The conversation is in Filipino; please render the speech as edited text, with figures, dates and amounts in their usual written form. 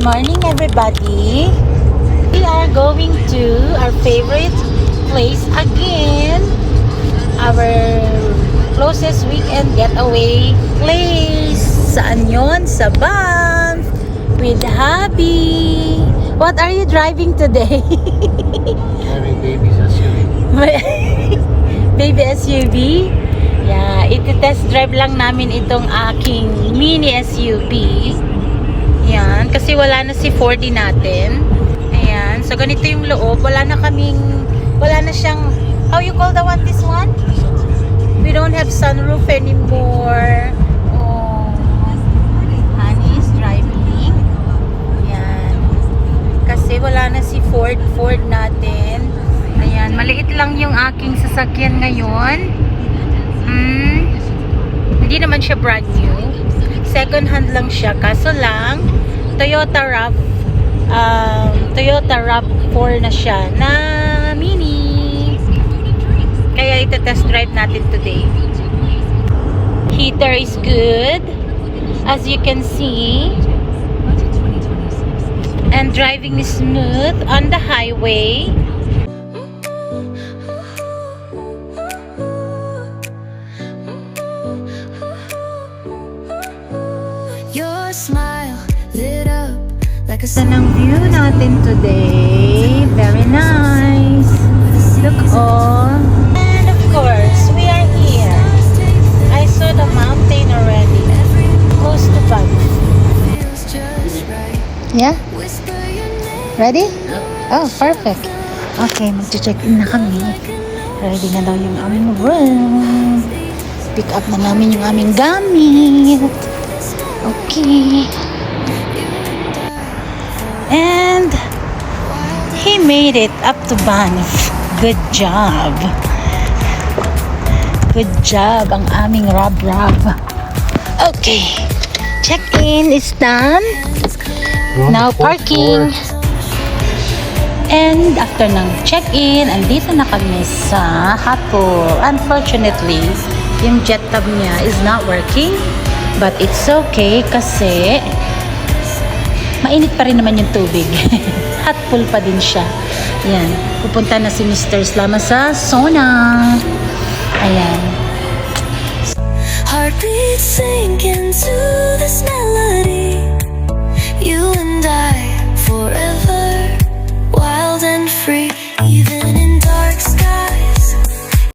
morning, everybody. We are going to our favorite place again. Our closest weekend getaway place. Saan yon? Sa Banff. With hubby. What are you driving today? Driving baby's SUV. Baby SUV? Yeah, iti-test drive lang namin itong aking mini SUV. Yan, kasi wala na si 4D natin. Ayan, so ganito yung loob. Wala na siyang, how you call the one, this one? We don't have sunroof anymore. Oh, honey is driving. Yan. Kasi wala na si Ford natin. Ayan, maliit lang yung aking sasakyan ngayon. Hindi naman siya brand new. Second hand lang siya. Kaso lang, Toyota RAV4 na siya na mini. Kaya ito-test drive natin today. Heater is good, as you can see. And driving is smooth on the highway. Your smile lit up like a Ito ng view natin today. Very nice. Look all. And of course, we are here. I saw the mountain already. Close to Banff. feels just right. Yeah? Whisper your name Ready? Oh, perfect. Okay, mag-check-in na kami. Ready na daw yung aming room. Pick up na namin yung aming gamit. Okay. And he made it up to Banff. Good job. Good job ang aming Rab. Okay. Check-in is done. Now parking. And after ng check-in, andito na kami sa Hapol. Unfortunately, yung jet tab niya is not working. But it's okay kasi mainit pa rin naman yung tubig. Hot pool pa din siya. Ayan. Pupunta na si Mr. Slama sa sauna. Ayan. heartbeat sink into this melody.